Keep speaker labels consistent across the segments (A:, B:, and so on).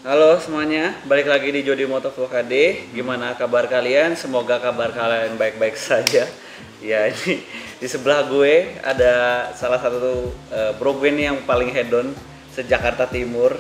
A: Halo semuanya, balik lagi di Jody Motovlog HD. Gimana kabar kalian? Semoga kabar kalian baik-baik saja. Ya, ini di sebelah gue ada salah satu bro gue nih yang paling hedon se-Jakarta Timur.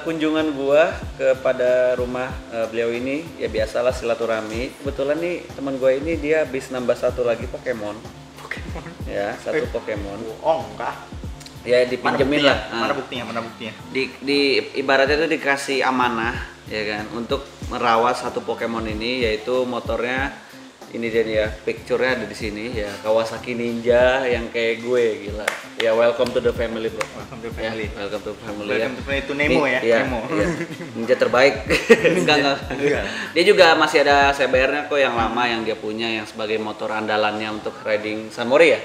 A: Kunjungan gue kepada rumah beliau ini, ya biasalah silaturahmi. Kebetulan nih teman gue ini dia habis nambah satu lagi Pokemon. Ya, satu Pokemon.
B: Oh, enggak.
A: Ya dipinjemin lah.
B: Mana buktinya?
A: Di ibaratnya itu dikasih amanah ya kan untuk merawat satu Pokemon ini, yaitu motornya ini dia nih ya, picture-nya ada di sini ya, Kawasaki Ninja yang kayak gue, gila. Ya welcome to the family, bro.
B: Welcome to family.
A: Ya, welcome to family.
B: Welcome to family, itu Nemo ya.
A: Iya,
B: Nemo.
A: Iya. Ninja terbaik. enggak. Dia juga masih ada CBR-nya kok yang lama yang dia punya, yang sebagai motor andalannya untuk riding Sunmori ya.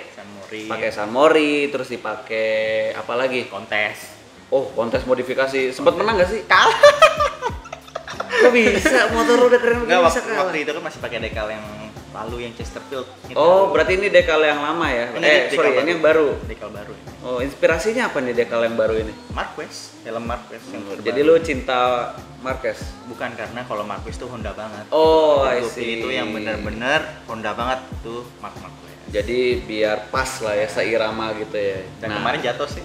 A: Pakai Sunmori, terus dipakai apa lagi?
B: Kontes.
A: Oh, kontes modifikasi. Sempat menang nggak sih? Kalah. Kok bisa motor udah keren
B: Enggak,
A: bisa kalah?
B: waktu itu kan masih pakai dekal yang lalu yang Chesterfield.
A: Oh, berarti ini dekal yang lama ya? Ini yang baru.
B: Dekal baru.
A: Oh, inspirasinya apa nih dekal yang baru ini?
B: Marquez, helm Marquez yang terbaru.
A: Jadi lu cinta Marquez?
B: Bukan, karena kalau Marquez tuh Honda banget.
A: Oh, I see.
B: Itu yang benar-benar Honda banget tuh Marquez.
A: Jadi biar pas lah ya, seirama gitu ya.
B: Dan kemarin jatuh sih.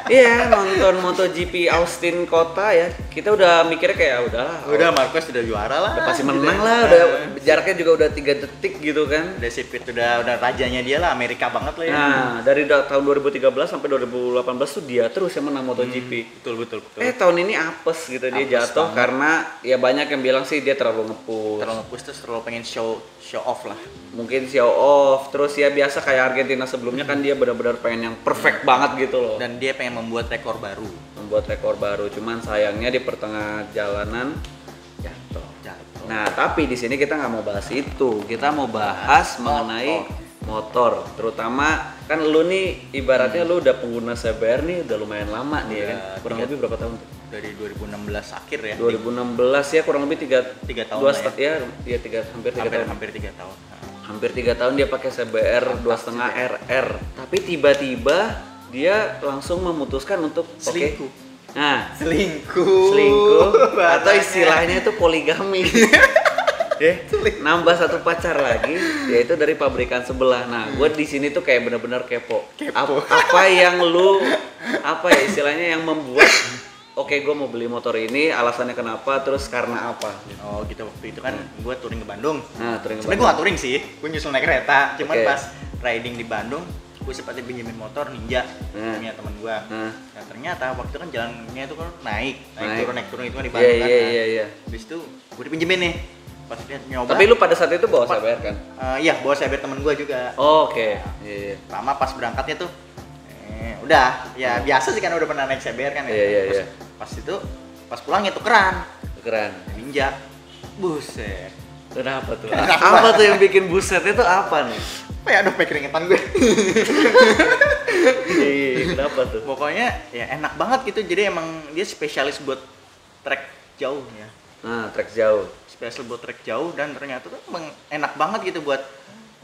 A: Iya, nonton MotoGP Austin kota ya. Kita udah mikirnya kayak
B: udah Marquez udah juara lah.
A: Udah pasti menang lah, udah jaraknya juga udah 3 detik gitu kan.
B: Udah sirkuit udah rajanya dia lah, Amerika banget lah ya.
A: Nah, dari tahun 2013 sampai 2018 tuh dia terus yang menang MotoGP.
B: Betul.
A: Tahun ini apes gitu, dia jatuh banget. Karena ya banyak yang bilang sih dia terlalu nge-push terus terlalu pengen show off lah. Mungkin show off, terus ya biasa kayak Argentina sebelumnya kan dia benar-benar pengen yang perfect banget gitu loh. Dan dia pengen membuat rekor baru. Cuman sayangnya di pertengah jalanan jatuh. Nah, tapi di sini kita nggak mau bahas itu. Kita mau bahas mengenai motor. Terutama kan lu nih ibaratnya lu udah pengguna CBR nih udah lumayan lama nih ya kan. Kurang lebih berapa tahun tuh?
B: Dari 2016 akhir ya.
A: 2016 ya, kurang lebih 3 tahun ya.
B: Hampir 3 tahun.
A: Hampir 3 tahun dia pakai CBR 2,5 RR. Tapi tiba-tiba dia langsung memutuskan untuk
B: selingkuh.
A: Nah,
B: selingkuh
A: atau istilahnya itu poligami. Nambah satu pacar lagi, yaitu dari pabrikan sebelah. Nah, gue di sini tuh kayak bener-bener kepo. Apa yang apa ya istilahnya yang membuat gue mau beli motor ini, alasannya kenapa, terus karena apa? Oh gitu, waktu itu kan gue touring ke Bandung. Sebenarnya gue gak touring sih, gue nyusul naik kereta. Cuman pas riding di Bandung, gue sempat pinjemin motor Ninja punya teman gue. Nah ternyata waktu itu kan jalannya itu kan naik turun itu kan di Bandung kan. Iya. Habis itu gue dipinjemin nih. Pas dia nyoba. Tapi lu pada saat itu bawa CBR kan? Iya, bawa CBR temen gue juga. Oke. Iya. Lama pas berangkatnya tuh udah ya biasa sih kan udah pernah naik CBR kan ya. Iya. Pas itu pas pulangnya tukeran Ninja. Buset. Kenapa tuh? Apa tuh yang bikin buset itu apa nih? Ya aduh pakai keringetan gue. Iya, kenapa tuh? Pokoknya ya enak banget gitu. Jadi emang dia spesialis buat trek jauh ya. Trek jauh. Spesial buat trek jauh, dan ternyata tuh emang enak banget gitu buat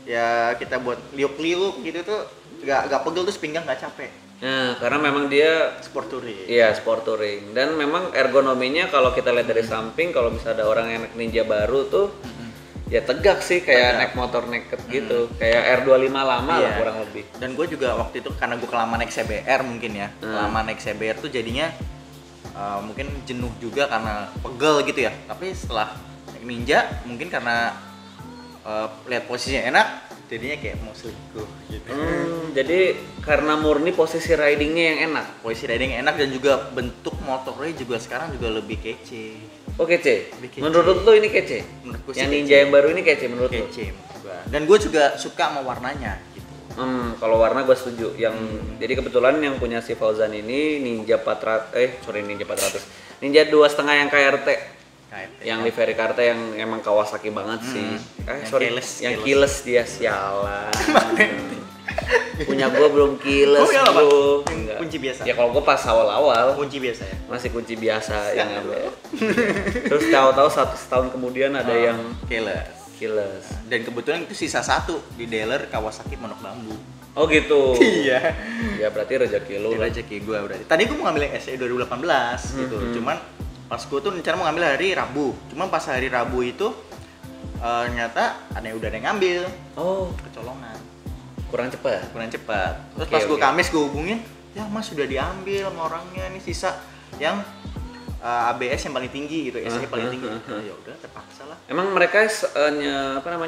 A: ya kita buat liuk-liuk gitu tuh gak pegel, terus pinggang gak capek. Nah, karena memang dia sport touring. Iya, sport touring. Dan memang ergonominya kalau kita lihat dari samping, kalau misalnya ada orang yang naik Ninja baru tuh ya tegak sih, kayak naik motor naked gitu. Kayak R25 lama lah kurang lebih. Dan gue juga waktu itu karena gue kelamaan naik CBR mungkin ya. Kelamaan naik CBR tuh jadinya mungkin jenuh juga karena pegel gitu ya. Tapi setelah naik Ninja mungkin karena lihat posisinya enak, jadinya kayak mau selingkuh gitu. Jadi karena murni posisi ridingnya yang enak. Posisi riding enak, dan juga bentuk motornya juga sekarang juga lebih kece. Oh kece? Menurut lo ini kece? Menurut yang Ninja yang baru ini kece menurut lo? Kece menurut gua. Dan gue juga suka sama warnanya gitu. Kalau warna gue setuju. Jadi kebetulan yang punya si Fauzan ini Ninja 400, Ninja 2,5 yang KRT. Yang livery KRT yang emang Kawasaki banget sih. Yang keyless dia, sialan. Punya gua belum keyless bro. Kunci biasa. Ya kalau gua pas awal-awal kunci biasa ya. Masih kunci biasa yang ngambil. Terus tahu-tahu setahun kemudian ada yang keyless. Dan kebetulan itu sisa satu di dealer Kawasaki Pondok Bambu.
C: Oh gitu.
A: Iya.
C: Ya berarti rezeki lu.
A: Rezeki gue berarti. Tadi gue mau ngambil yang SE 2018 gitu. Cuman pas gue tuh rencana mau ngambil hari Rabu. Cuman pas hari Rabu itu ternyata ada yang udah ada yang ngambil.
C: Oh,
A: kecolongan.
C: Kurang cepat.
A: Terus pas gue Kamis gue hubungin, ya Mas sudah diambil sama orangnya, ini sisa yang ABS yang paling tinggi gitu, SE paling tinggi. Ya udah terpaksa lah.
C: Emang mereka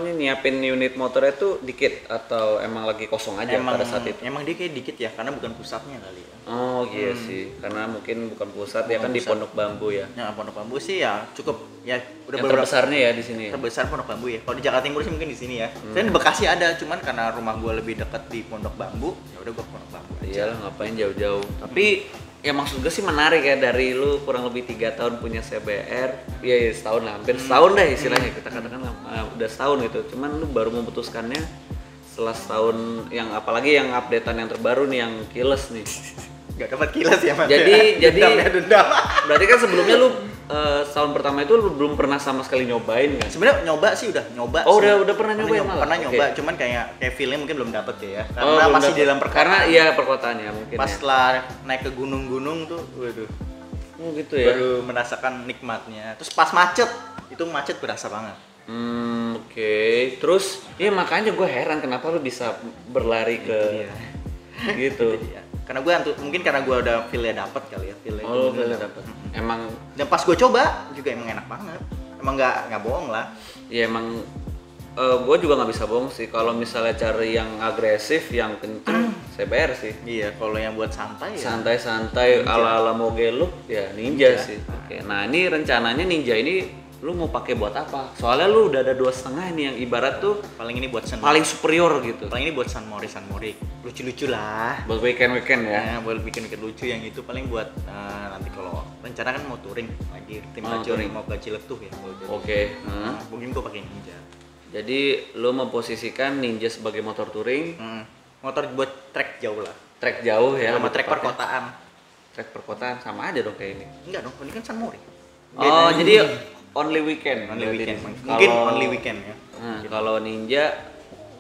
C: nyiapin unit motornya tuh dikit atau emang lagi kosong aja pada saat itu?
A: Emang dia kayak dikit ya, karena bukan pusatnya kali ya.
C: Oh iya sih, karena mungkin bukan pusat ya kan, di Pondok Bambu ya.
A: Ya Pondok Bambu sih ya cukup ya udah
C: yang terbesarnya ya di sini.
A: Terbesar Pondok Bambu ya. Kalau di Jakarta Timur sih mungkin di sini ya. Saya di Bekasi ada, cuman karena rumah gue lebih dekat di Pondok Bambu, ya udah gue Pondok Bambu aja.
C: Iyalah, ngapain jauh-jauh. Tapi ya maksud gue sih menarik ya, dari lu kurang lebih 3 tahun punya CBR. Iya setahun lah, hampir setahun deh istilahnya, kita katakan udah setahun gitu. Cuman lu baru memutuskannya setelah setahun, yang apalagi yang updatean yang terbaru nih, yang keyless nih.
A: Gak dapat kilas ya Mas.
C: Jadi
A: dendam.
C: Berarti kan sebelumnya lu tahun pertama itu lu belum pernah sama sekali nyobain kan?
A: Sebenarnya nyoba sih udah nyoba.
C: Oh sih. udah pernah nyobain malah.
A: Pernah nyoba, cuman kayak feelnya mungkin belum dapet ya. Karena masih di dalam perkotaan.
C: Karena iya perkotaan ya mungkin.
A: Pas setelah naik ke gunung-gunung tuh, waduh.
C: Oh gitu ya.
A: Baru merasakan nikmatnya. Terus pas macet, itu macet berasa banget.
C: Oke. Terus ya makanya gue heran kenapa lu bisa berlari ke gitu.
A: Karena gue mungkin karena gue udah feel-nya dapet kali ya,
C: feel-nya dapet. Emang
A: dan pas gue coba juga emang enak banget. Emang nggak bohong lah.
C: Iya emang gue juga nggak bisa bohong sih, kalau misalnya cari yang agresif, yang kenceng, CBR sih.
A: Iya, kalau yang buat santai ya.
C: Santai-santai ala-ala moge look ya Ninja sih. Oke. Nah, ini rencananya Ninja ini lu mau pakai buat apa? Soalnya lu udah ada 2,5 nih yang ibarat tuh
A: paling ini buat
C: paling superior gitu.
A: Paling ini buat San Mori. Lucu-lucu lah.
C: Buat weekend ya.
A: Buat weekend lucu, yang itu paling buat nanti kalau rencana kan mau touring lagi, tim touring mau ke Ciletuh ya.
C: Oke.
A: Mungkin gua pakai Ninja.
C: Jadi lu memposisikan Ninja sebagai motor touring.
A: Motor buat trek jauh lah.
C: Trek jauh ya.
A: Sama trek perkotaan.
C: Trek perkotaan sama aja dong kayak ini.
A: Enggak dong, ini kan San Mori.
C: Oh, jadi only weekend.
A: Mungkin only weekend ya.
C: Kalau Ninja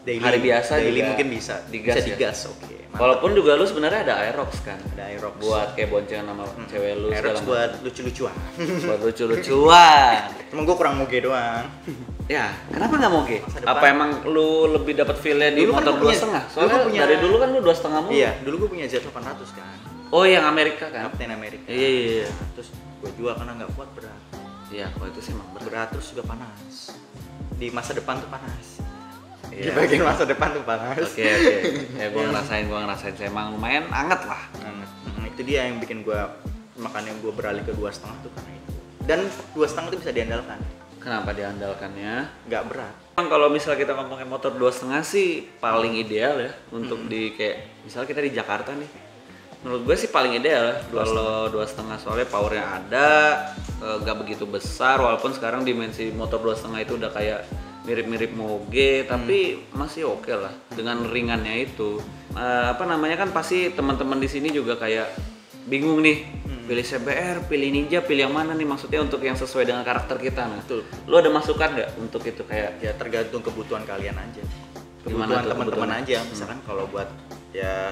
A: daily,
C: hari biasa
A: daily
C: juga
A: mungkin bisa digas. Oke.
C: Walaupun juga lu sebenarnya ada Aerox kan.
A: Ada Aerox
C: buat kayak boncengan sama cewek lu.
A: Aerox buat lucu-lucuan.
C: Buat lucu-lucuan.
A: Cuma gua kurang moge doang.
C: Ya, kenapa nggak moge? Apa emang lu lebih dapat feel-nya di
A: dulu
C: motor 2,5? Soalnya dari dulu kan lu 2,5 mulu.
A: Iya, dulu gua punya Z800 kan.
C: Oh, yang Amerika kan?
A: Kapten Amerika.
C: Iya.
A: Terus gua jual karena nggak kuat, berat.
C: Iya, kalau itu sih emang
A: berat, terus juga panas. Di masa depan tuh panas. Di bagian masa depan tuh panas.
C: Oke. Ya gua ngerasain emang lumayan anget lah.
A: Itu dia yang bikin gua, makanya gua beralih ke 2,5 tuh karena itu. Dan 2,5 itu bisa diandalkan.
C: Kenapa diandalkannya?
A: Nggak berat.
C: Kalau misalnya kita ngomongin motor 2,5 sih paling ideal ya untuk di kayak misalnya kita di Jakarta nih. Menurut gue sih paling ideal kalau 2,5, soalnya powernya ada, nggak begitu besar, walaupun sekarang dimensi motor 2,5 itu udah kayak mirip-mirip moge, tapi masih oke lah dengan ringannya itu. Kan pasti teman-teman di sini juga kayak bingung nih, pilih CBR, pilih Ninja, pilih yang mana nih, maksudnya untuk yang sesuai dengan karakter kita. Nah,
A: betul.
C: Lu ada masukan nggak untuk itu kayak?
A: Ya tergantung kebutuhan kalian aja.
C: Kebutuhan
A: teman-teman aja. Misalkan kalau buat ya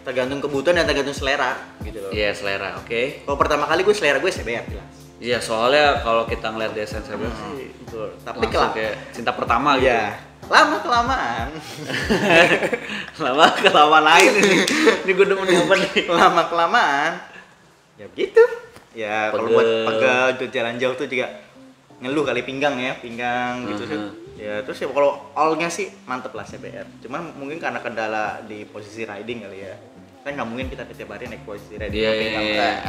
A: tergantung kebutuhan dan tergantung selera gitu loh.
C: Iya, selera, oke.
A: Kalau pertama kali selera gue CBR jelas.
C: Iya, soalnya kalau kita ngeliat di SN CBR sih
A: betul. Tapi
C: kayak cinta pertama gitu.
A: Iya. Lama-kelamaan.
C: Lama-kelamaan lain ini. Ini gue demen apa nih?
A: Lama-kelamaan. Ya begitu. Ya kalau buat pegel jalan jauh tuh juga ngeluh kali pinggang gitu sih. Ya terus ya kalau all-nya sih mantep lah CBR. Cuman mungkin karena kendala di posisi riding kali ya. Kan nggak mungkin kita tiap hari naik posisi riding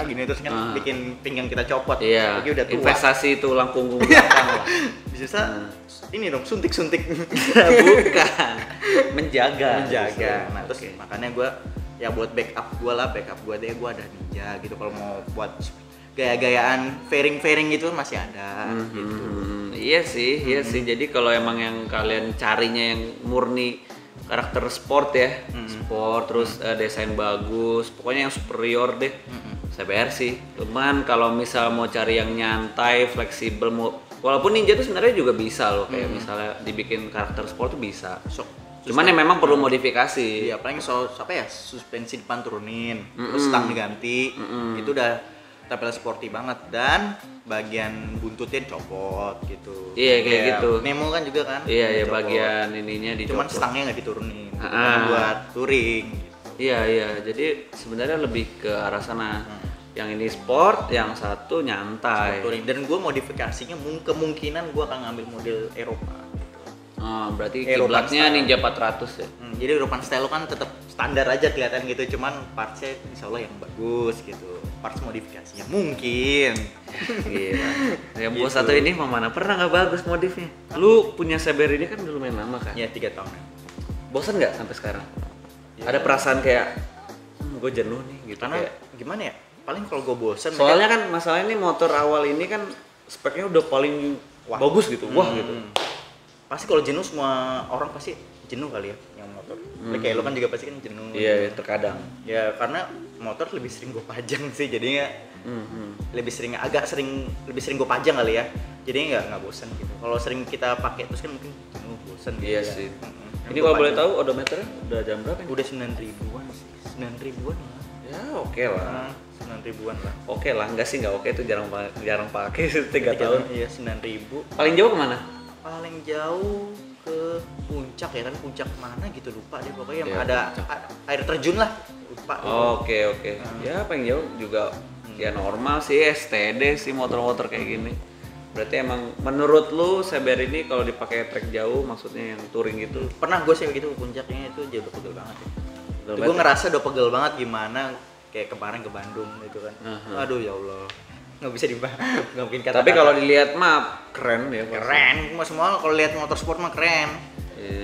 A: gini terus kan bikin pinggang kita copot.
C: Iya.
A: Udah tua.
C: Investasi tulang punggung belakang lah.
A: Bisa ini dong suntik-suntik.
C: Bukan. Menjaga.
A: Nah terus makanya gue ya buat backup gue deh, gue ada Ninja gitu kalau mau buat gaya-gayaan fairing gitu masih ada gitu.
C: Iya sih. Jadi kalau emang yang kalian carinya yang murni karakter sport ya, sport terus desain bagus, pokoknya yang superior deh. CBR sih. Cuman kalau misal mau cari yang nyantai, fleksibel, walaupun Ninja tuh sebenarnya juga bisa loh, kayak misalnya dibikin karakter sport tuh bisa. Cuman yang memang perlu modifikasi.
A: Iya, paling suspensi depan turunin, terus stang diganti, itu udah tampil sporty banget, dan bagian buntutnya copot gitu.
C: Iya kayak gitu.
A: Nemo kan juga kan.
C: Iya bagian ininya dicopot.
A: Cuman stangnya nggak diturunin. Buat touring. Gitu.
C: Iya jadi sebenarnya lebih ke arah sana. Yang ini sport, yang satu nyantai.
A: Touring. Dan gue modifikasinya kemungkinan gue akan ngambil model Eropa.
C: Oh, berarti kiblatnya Ninja 400 ya?
A: Jadi European style kan tetap standar aja kelihatan gitu, cuman partsnya insya Allah yang bagus gitu. Parts modifikasinya mungkin.
C: Gila. Yang bos satu ini mana pernah nggak bagus modifnya? Lu punya Saber ini kan dulu main lama kan?
A: Ya 3 tahun.
C: Bosan nggak sampai sekarang? Ya. Ada perasaan kayak gue jenuh nih gitu.
A: Karena
C: kayak,
A: gimana ya? Paling kalau gue bosan.
C: Soalnya kan masalahnya ini motor awal ini kan speknya udah paling bagus gitu. Wah gitu.
A: Pasti kalau jenuh semua orang pasti jenuh kali ya yang motor. Kayak lo kan juga pasti kan jenuh.
C: Iya, terkadang.
A: Ya karena motor lebih sering gue pajang sih, jadinya lebih sering gue pajang kali ya. Jadinya nggak bosan gitu. Kalau sering kita pakai terus kan mungkin jenuh, bosan gitu.
C: Iya sih. Ini kalau boleh tahu odometernya udah jam berapa nih?
A: Udah 9.000-an sih. 9.000-an lah.
C: Ya oke lah.
A: 9.000-an lah.
C: Oke lah, enggak sih enggak oke itu jarang pakai 3 tahun.
A: Iya 9.000.
C: Paling jauh kemana?
A: Paling jauh ke puncak ya kan, puncak mana gitu lupa deh pokoknya yang
C: Ya,
A: ada air terjun lah, lupa.
C: Oke. Ya paling jauh juga ya normal sih, STD sih motor-motor kayak gini. Berarti emang menurut lu Saber ini kalau dipakai trek jauh, maksudnya yang touring gitu?
A: Pernah gue sih begitu, puncaknya itu udah pegel banget ya. Gue ngerasa udah pegel banget gimana kayak kemarin ke Bandung gitu kan. Aduh ya Allah, nggak bisa dibahas, nggak mungkin kata.
C: Tapi kalau dilihat map keren ya.
A: Keren, semua kalau lihat motorsport mah keren.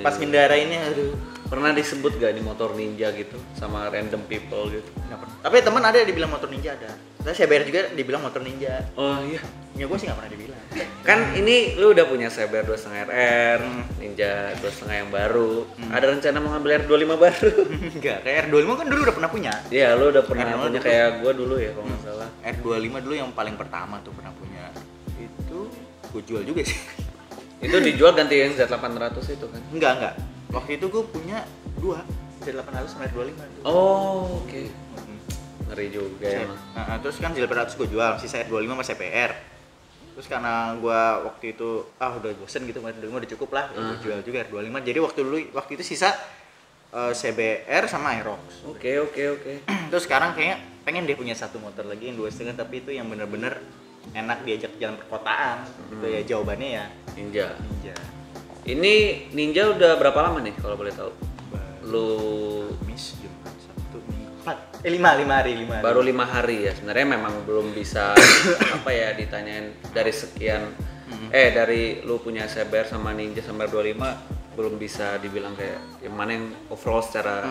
A: Pas ngendara ini, aduh.
C: Pernah disebut gak di motor ninja gitu sama random people gitu?
A: Nggak pernah. Tapi teman ada yang dibilang motor ninja ada. Saya Saber juga dibilang motor ninja.
C: Oh iya.
A: Ya gue sih nggak pernah dibilang.
C: Kan ini lu udah punya Saber 2.5 RR, Ninja 2.5 yang baru. Ada rencana mau ngambil R25 baru?
A: Enggak, kayak R25 kan dulu udah pernah punya.
C: Iya, lu udah pernah punya kayak gua dulu ya kalau nggak salah.
A: R25 dulu yang paling pertama tuh pernah punya. Itu gue jual juga sih.
C: Itu dijual ganti yang Z800 itu kan?
A: Enggak. Waktu itu gue punya 2, Z800 sama R25 tuh.
C: Oh, oke. Ngeri juga emang.
A: Terus kan Z800 gue jual, sisa R25 sama CPR. Terus karena gue waktu itu udah bosen gitu, R25 udah cukup lah, gue jual juga R25. Jadi waktu itu sisa CBR sama Aerox.
C: Oke.
A: Terus sekarang kayaknya pengen dia punya satu motor lagi yang 2.5, tapi itu yang bener-bener enak diajak jalan perkotaan. Gitu ya jawabannya ya.
C: Ninja. Ini Ninja udah berapa lama nih kalau boleh tahu? Lu
A: Kamis, Jumat, Sabtu, Minggu, 5 hari.
C: Baru 5 hari ya. Sebenarnya memang belum bisa ditanyain dari sekian dari lu punya Saber sama Ninja sama R25 belum bisa dibilang kayak yang mana yang overall secara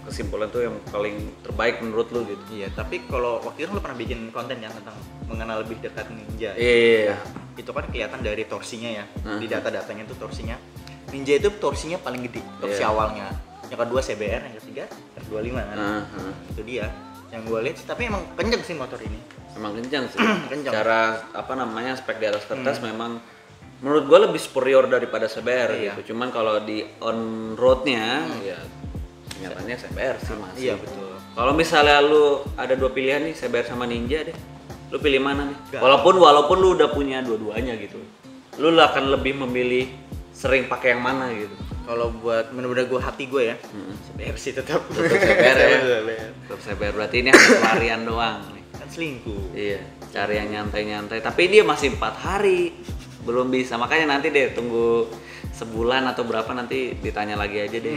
C: kesimpulan tuh yang paling terbaik menurut lu gitu.
A: Iya, tapi kalau waktu itu lu pernah bikin konten yang tentang mengenal lebih dekat Ninja.
C: Iya.
A: Itu kan kelihatan dari torsinya ya. Di data-datanya tuh torsinya. Ninja itu torsinya paling gede, torsi awalnya. Yang kedua CBR, yang ketiga R25 kan. Itu dia yang gue lihat sih, tapi emang kenceng sih motor ini.
C: Emang kenceng sih.
A: Kenceng.
C: Cara spek di atas kertas memang menurut gue lebih superior daripada CBR gitu. Cuman kalau di on roadnya ya nyatanya CBR sih masih.
A: Iya betul.
C: Kalau misalnya lu ada 2 pilihan nih, CBR sama Ninja deh, lu pilih mana nih? Walaupun lu udah punya dua-duanya gitu, lu akan lebih memilih sering pakai yang mana gitu?
A: Kalau buat bener-bener hati gue ya, CBR sih tetap.
C: CBR ya. Tetap CBR, berarti ini hanya pelarian doang nih.
A: Kan selingkuh. Iya.
C: Cari yang nyantai-nyantai. Tapi dia masih 4 hari. Belum bisa, makanya nanti deh tunggu sebulan atau berapa nanti ditanya lagi aja deh.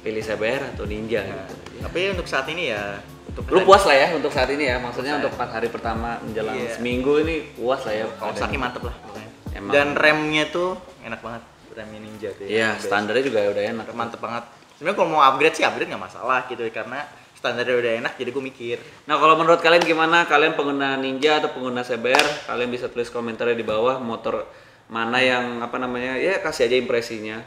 C: Pilih CBR atau Ninja gitu.
A: Tapi untuk saat ini ya
C: lu puas lah ya untuk saat ini ya, maksudnya untuk 4 hari pertama menjelang seminggu ini puas lah ya.
A: Kawasaki mantep lah pokoknya. Dan remnya tuh enak banget, remnya Ninja tuh.
C: Iya, standarnya juga udah enak.
A: Mantep banget. Sebenarnya kalau mau upgrade sih upgrade nggak masalah gitu karena standarnya udah enak, jadi gue mikir.
C: Nah kalau menurut kalian gimana? Kalian pengguna Ninja atau pengguna CBR? Kalian bisa tulis komentarnya di bawah motor mana yang ya kasih aja impresinya,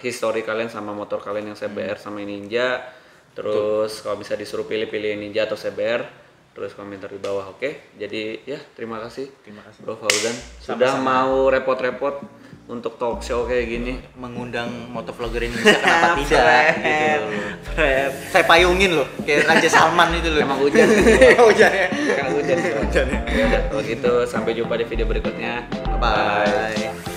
C: history kalian sama motor kalian yang CBR sama Ninja. Terus kalau bisa disuruh pilih Ninja atau CBR, tulis komentar di bawah, oke? Jadi ya terima kasih Bro Fauzan sudah mau repot-repot untuk talk show kayak gini.
A: Mengundang motovlogger Indonesia kenapa tidak gitu. Saya payungin loh kayak Raja Salman itu loh.
C: Emang hujan.
A: Hujannya.
C: Kan hujan. Ya udah, kalau gitu sampai jumpa di video berikutnya.
A: Bye.